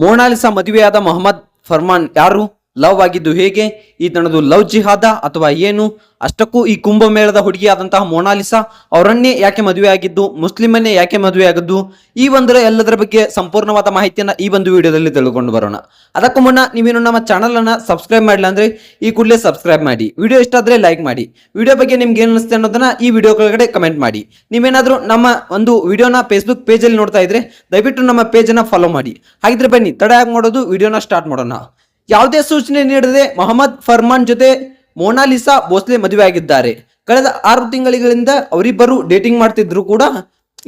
Mona Lisa ಮದುವೆಯಾದ ಮೊಹಮ್ಮದ್ ಫರ್ಮಾನ್ ಯಾರು? Love ಆಗಿದ್ದು ಹೇಗೆ? ಈ ತನ್ನದು ಲವ್ ಜಿಹಾದ ಅಥವಾ ಏನು? ಅಷ್ಟಕ್ಕೂ ಈ ಕುಂಭಮೇಳದ ಹುಡುಗಿಯಾದಂತಹ ಮೊನಾಲಿಸಾ ಅವರನ್ನೇ ಯಾಕೆ ಮದುವೆ ಆಗಿದ್ದು, ಮುಸ್ಲಿಮನ್ನೇ ಯಾಕೆ ಮದುವೆ ಆಗಿದ್ದು, ಈ ಒಂದರ ಎಲ್ಲದರ ಬಗ್ಗೆ ಸಂಪೂರ್ಣವಾದ ಮಾಹಿತಿಯನ್ನ ಈ ಒಂದು ವಿಡಿಯೋದಲ್ಲಿ ತಿಳ್ಕೊಂಡು ಬರೋಣ. ಅದಕ್ಕೂ ಮುನ್ನ ನೀವೇನು ನಮ್ಮ ಚಾನಲ್ ಅನ್ನ ಸಬ್ಸ್ಕ್ರೈಬ್ ಮಾಡಿಲ್ಲ ಅಂದ್ರೆ ಈ ಕೂಡಲೇ ಸಬ್ಸ್ಕ್ರೈಬ್ ಮಾಡಿ. ವಿಡಿಯೋ ಇಷ್ಟ ಆದ್ರೆ ಲೈಕ್ ಮಾಡಿ. ವಿಡಿಯೋ ಬಗ್ಗೆ ನಿಮ್ಗೆ ಏನು ಅನಿಸುತ್ತೆ ಅನ್ನೋದನ್ನ ಈ ವಿಡಿಯೋ ಕೆಳಗಡೆ ಕಮೆಂಟ್ ಮಾಡಿ. ನೀವೇನಾದ್ರೂ ನಮ್ಮ ಒಂದು ವಿಡಿಯೋನ ಫೇಸ್ಬುಕ್ ಪೇಜ್ ಅಲ್ಲಿ ನೋಡ್ತಾ ಇದ್ರೆ ದಯವಿಟ್ಟು ನಮ್ಮ ಪೇಜ್ ಅನ್ನ ಫಾಲೋ ಮಾಡಿ. ಹಾಗಿದ್ರೆ ಬನ್ನಿ ತಡ ಯಾಕೆ ಮಾಡೋದು, ವಿಡಿಯೋನ ಸ್ಟಾರ್ಟ್ ಮಾಡೋಣ. ಯಾವುದೇ ಸೂಚನೆ ನೀಡದೆ ಮೊಹಮ್ಮದ್ ಫರ್ಮಾನ್ ಜೊತೆ ಮೊನಾಲಿಸಾ ಭೋಸ್ಲೆ ಮದುವೆ ಆಗಿದ್ದಾರೆ. ಕಳೆದ 6 ತಿಂಗಳಿಂದ ಅವರಿಬ್ಬರು ಡೇಟಿಂಗ್ ಮಾಡ್ತಿದ್ರು ಕೂಡ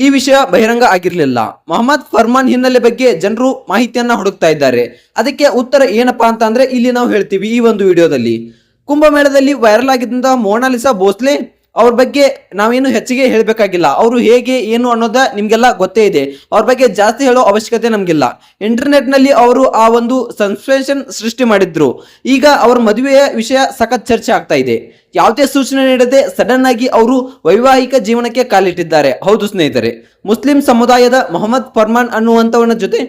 ಈ ವಿಷಯ ಬಹಿರಂಗ ಆಗಿರಲಿಲ್ಲ. ಮೊಹಮ್ಮದ್ ಫರ್ಮಾನ್ ಹಿನ್ನೆಲೆ ಬಗ್ಗೆ ಜನರು ಮಾಹಿತಿಯನ್ನ ಹುಡುಕ್ತಾ ಇದ್ದಾರೆ. ಅದಕ್ಕೆ ಉತ್ತರ ಏನಪ್ಪಾ ಅಂತ ಅಂದ್ರೆ ಇಲ್ಲಿ ನಾವು ಹೇಳ್ತೀವಿ ಈ ಒಂದು ವಿಡಿಯೋದಲ್ಲಿ. ಕುಂಭಮೇಳದಲ್ಲಿ ವೈರಲ್ ಆಗಿದ್ದಂತಹ ಮೊನಾಲಿಸಾ ಭೋಸ್ಲೆ ಅವ್ರ ಬಗ್ಗೆ ನಾವೇನು ಹೆಚ್ಚಿಗೆ ಹೇಳಬೇಕಾಗಿಲ್ಲ. ಅವರು ಹೇಗೆ ಏನು ಅನ್ನೋದ ನಿಮ್ಗೆಲ್ಲ ಗೊತ್ತೇ ಇದೆ. ಅವ್ರ ಬಗ್ಗೆ ಜಾಸ್ತಿ ಹೇಳೋ ಅವಶ್ಯಕತೆ ನಮ್ಗಿಲ್ಲ. ಇಂಟರ್ನೆಟ್ ನಲ್ಲಿ ಅವರು ಆ ಒಂದು ಸೆನ್ಸೇಷನ್ ಸೃಷ್ಟಿ ಮಾಡಿದ್ರು. ಈಗ ಅವ್ರ ಮದುವೆಯ ವಿಷಯ ಸಖತ್ ಚರ್ಚೆ ಆಗ್ತಾ ಇದೆ. ಯಾವುದೇ ಸೂಚನೆ ನೀಡದೆ ಸಡನ್ ಆಗಿ ಅವರು ವೈವಾಹಿಕ ಜೀವನಕ್ಕೆ ಕಾಲಿಟ್ಟಿದ್ದಾರೆ. ಹೌದು ಸ್ನೇಹಿತರೆ, ಮುಸ್ಲಿಂ ಸಮುದಾಯದ ಮೊಹಮ್ಮದ್ ಫರ್ಮಾನ್ ಅನ್ನುವಂಥವನ ಜೊತೆ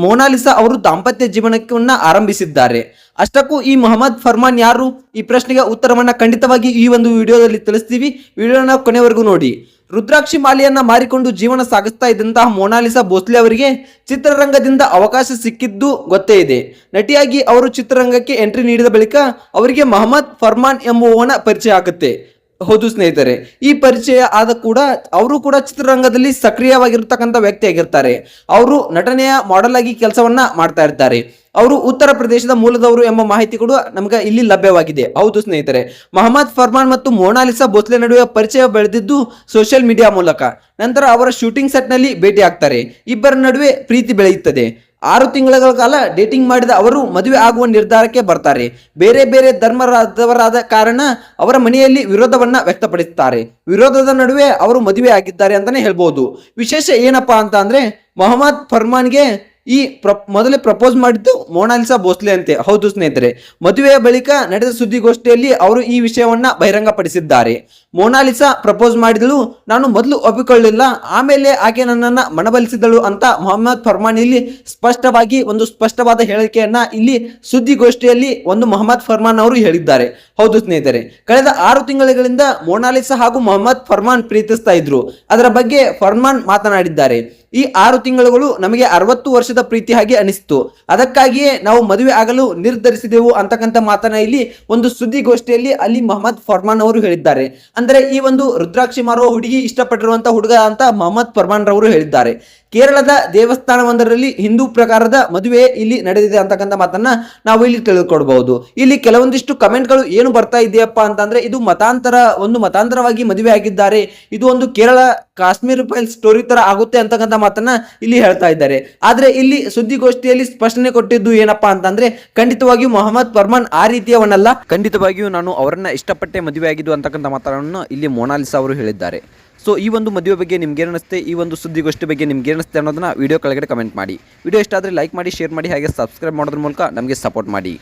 ಮೊನಾಲಿಸಾ ಅವರು ದಾಂಪತ್ಯ ಜೀವನವನ್ನ ಆರಂಭಿಸಿದ್ದಾರೆ. ಅಷ್ಟಕ್ಕೂ ಈ ಮೊಹಮ್ಮದ್ ಫರ್ಮಾನ್ ಯಾರು? ಈ ಪ್ರಶ್ನೆಗೆ ಉತ್ತರವನ್ನ ಖಂಡಿತವಾಗಿ ಈ ಒಂದು ವಿಡಿಯೋದಲ್ಲಿ ತಿಳಿಸ್ತೀವಿ. ವಿಡಿಯೋನ ಕೊನೆವರೆಗೂ ನೋಡಿ. ರುದ್ರಾಕ್ಷಿ ಮಾಲೆಯನ್ನ ಮಾರಿಕೊಂಡು ಜೀವನ ಸಾಗಿಸ್ತಾ ಇದ್ದಂತಹ ಮೊನಾಲಿಸಾ ಭೋಸ್ಲೆ ಅವರಿಗೆ ಚಿತ್ರರಂಗದಿಂದ ಅವಕಾಶ ಸಿಕ್ಕಿದ್ದು ಗೊತ್ತೇ ಇದೆ. ನಟಿಯಾಗಿ ಅವರು ಚಿತ್ರರಂಗಕ್ಕೆ ಎಂಟ್ರಿ ನೀಡಿದ ಬಳಿಕ ಅವರಿಗೆ ಮೊಹಮ್ಮದ್ ಫರ್ಮಾನ್ ಎಂಬುವವನ ಪರಿಚಯ ಆಗುತ್ತೆ. ಹೌದು ಸ್ನೇಹಿತರೆ, ಈ ಪರಿಚಯ ಆದ ಕೂಡ ಅವರು ಕೂಡ ಚಿತ್ರರಂಗದಲ್ಲಿ ಸಕ್ರಿಯವಾಗಿರ್ತಕ್ಕಂಥ ವ್ಯಕ್ತಿ ಆಗಿರ್ತಾರೆ. ಅವರು ನಟನೆಯ ಮಾಡೆಲ್ ಆಗಿ ಕೆಲಸವನ್ನ ಮಾಡ್ತಾ ಇರ್ತಾರೆ. ಅವರು ಉತ್ತರ ಪ್ರದೇಶದ ಮೂಲದವರು ಎಂಬ ಮಾಹಿತಿ ಕೂಡ ನಮಗೆ ಇಲ್ಲಿ ಲಭ್ಯವಾಗಿದೆ. ಹೌದು ಸ್ನೇಹಿತರೆ, ಮೊಹಮ್ಮದ್ ಫರ್ಮಾನ್ ಮತ್ತು ಮೊನಾಲಿಸಾ ಭೋಸ್ಲೆ ನಡುವೆ ಪರಿಚಯ ಬೆಳೆದಿದ್ದು ಸೋಷಿಯಲ್ ಮೀಡಿಯಾ ಮೂಲಕ. ನಂತರ ಅವರ ಶೂಟಿಂಗ್ ಸೆಟ್ ನಲ್ಲಿ ಭೇಟಿ ಆಗ್ತಾರೆ. ಇಬ್ಬರ ನಡುವೆ ಪ್ರೀತಿ ಬೆಳೆಯುತ್ತದೆ. 6 ತಿಂಗಳ ಕಾಲ ಡೇಟಿಂಗ್ ಮಾಡಿದ ಅವರು ಮದುವೆ ಆಗುವ ನಿರ್ಧಾರಕ್ಕೆ ಬರ್ತಾರೆ. ಬೇರೆ ಬೇರೆ ಧರ್ಮದವರಾದ ಕಾರಣ ಅವರ ಮನೆಯಲ್ಲಿ ವಿರೋಧವನ್ನ ವ್ಯಕ್ತಪಡಿಸುತ್ತಾರೆ. ವಿರೋಧದ ನಡುವೆ ಅವರು ಮದುವೆ ಆಗಿದ್ದಾರೆ ಅಂತಾನೆ ಹೇಳ್ಬಹುದು. ವಿಶೇಷ ಏನಪ್ಪಾ ಅಂತ ಅಂದ್ರೆ ಮೊಹಮ್ಮದ್ ಫರ್ಮಾನ್ಗೆ ಈ ಮೊದಲೇ ಪ್ರಪೋಸ್ ಮಾಡಿದ್ದು ಮೊನಾಲಿಸಾ ಭೋಸ್ಲೆ ಅಂತೆ. ಹೌದು ಸ್ನೇಹಿತರೆ, ಮದುವೆಯ ಬಳಿಕ ನಡೆದ ಸುದ್ದಿಗೋಷ್ಠಿಯಲ್ಲಿ ಅವರು ಈ ವಿಷಯವನ್ನ ಬಹಿರಂಗಪಡಿಸಿದ್ದಾರೆ. ಮೊನಾಲಿಸಾ ಪ್ರಪೋಸ್ ಮಾಡಿದಳು, ನಾನು ಮೊದಲು ಒಪ್ಪಿಕೊಳ್ಳಿಲ್ಲ, ಆಮೇಲೆ ಆಕೆ ನನ್ನನ್ನ ಮನವೊಲಿಸಿದಳು ಅಂತ ಮೊಹಮ್ಮದ್ ಫರ್ಮಾನ್ ಇಲ್ಲಿ ಸ್ಪಷ್ಟವಾದ ಹೇಳಿಕೆಯನ್ನ ಇಲ್ಲಿ ಸುದ್ದಿಗೋಷ್ಠಿಯಲ್ಲಿ ಮೊಹಮ್ಮದ್ ಫರ್ಮಾನ್ ಅವರು ಹೇಳಿದ್ದಾರೆ. ಹೌದು ಸ್ನೇಹಿತರೆ, ಕಳೆದ 6 ತಿಂಗಳಿಂದ ಮೊನಾಲಿಸಾ ಹಾಗೂ ಮೊಹಮ್ಮದ್ ಫರ್ಮಾನ್ ಪ್ರೀತಿಸ್ತಾ ಇದ್ರು. ಅದರ ಬಗ್ಗೆ ಫರ್ಮಾನ್ ಮಾತನಾಡಿದ್ದಾರೆ. ಈ 6 ತಿಂಗಳುಗಳು ನಮಗೆ 60 ವರ್ಷದ ಪ್ರೀತಿ ಹಾಗೆ ಅನಿಸಿತು. ಅದಕ್ಕಾಗಿಯೇ ನಾವು ಮದುವೆ ಆಗಲು ನಿರ್ಧರಿಸಿದೆವು ಅಂತಕ್ಕಂಥ ಮಾತನ್ನ ಇಲ್ಲಿ ಸುದ್ದಿಗೋಷ್ಠಿಯಲ್ಲಿ ಅಲ್ಲಿ ಮೊಹಮ್ಮದ್ ಫರ್ಮಾನ್ ಅವರು ಹೇಳಿದ್ದಾರೆ. ಅಂದ್ರೆ ಈ ರುದ್ರಾಕ್ಷಿ ಮಾರುವ ಹುಡುಗಿ ಇಷ್ಟಪಟ್ಟಿರುವಂತಹ ಹುಡುಗ ಅಂತ ಮೊಹಮ್ಮದ್ ಫರ್ಮಾನ್ ರವರು ಹೇಳಿದ್ದಾರೆ. ಕೇರಳದ ದೇವಸ್ಥಾನವೊಂದರಲ್ಲಿ ಹಿಂದೂ ಪ್ರಕಾರದ ಮದುವೆ ಇಲ್ಲಿ ನಡೆದಿದೆ ಅಂತಕ್ಕಂಥ ಮಾತನ್ನ ನಾವು ಇಲ್ಲಿ ತಿಳಿದುಕೊಳ್ಬಹುದು. ಇಲ್ಲಿ ಕೆಲವೊಂದಿಷ್ಟು ಕಮೆಂಟ್ಗಳು ಏನು ಬರ್ತಾ ಇದೆಯಪ್ಪ ಅಂತಂದ್ರೆ ಇದು ಮತಾಂತರವಾಗಿ ಮದುವೆ ಆಗಿದ್ದಾರೆ, ಇದು ಕೇರಳ ಕಾಶ್ಮೀರ್ ಫೈಲ್ ಸ್ಟೋರಿ ತರ ಆಗುತ್ತೆ ಅಂತಕ್ಕಂಥ ಮಾತನ್ನ ಇಲ್ಲಿ ಹೇಳ್ತಾ ಇದ್ದಾರೆ. ಆದ್ರೆ ಇಲ್ಲಿ ಸುದ್ದಿಗೋಷ್ಠಿಯಲ್ಲಿ ಸ್ಪಷ್ಟನೆ ಕೊಟ್ಟಿದ್ದು ಏನಪ್ಪಾ ಅಂತಂದ್ರೆ ಖಂಡಿತವಾಗಿಯೂ ಮೊಹಮ್ಮದ್ ಫರ್ಮಾನ್ ಆ ರೀತಿಯವನಲ್ಲ, ಖಂಡಿತವಾಗಿಯೂ ನಾನು ಅವರನ್ನ ಇಷ್ಟಪಟ್ಟೆ ಮದುವೆ ಆಗಿದ್ದು ಅಂತಕ್ಕಂಥ ಮಾತನ್ನು ಇಲ್ಲಿ ಮೊನಾಲಿಸಾ ಅವರು ಹೇಳಿದ್ದಾರೆ. ಸೊ ಈ ಮದುವೆ ಬಗ್ಗೆ ನಿಮ್ಗೆ ಏನಿಸುತ್ತೆ, ಈ ಸುದ್ದಿಗೋಷ್ಠಿ ಬಗ್ಗೆ ನಿಮ್ಗೆ ಏನಿಸುತ್ತೆ ಅನ್ನೋದನ್ನ ವಿಡಿಯೋ ಕೆಳಗಡೆ ಕಮೆಂಟ್ ಮಾಡಿ. ವಿಡಿಯೋ ಇಷ್ಟ ಆದರೆ ಲೈಕ್ ಮಾಡಿ, ಶೇರ್ ಮಾಡಿ, ಹಾಗೆ ಸಬ್ಸ್ಕ್ರೈಬ್ ಮಾಡೋದ್ರ ಮೂಲಕ ನಮಗೆ ಸಪೋರ್ಟ್ ಮಾಡಿ.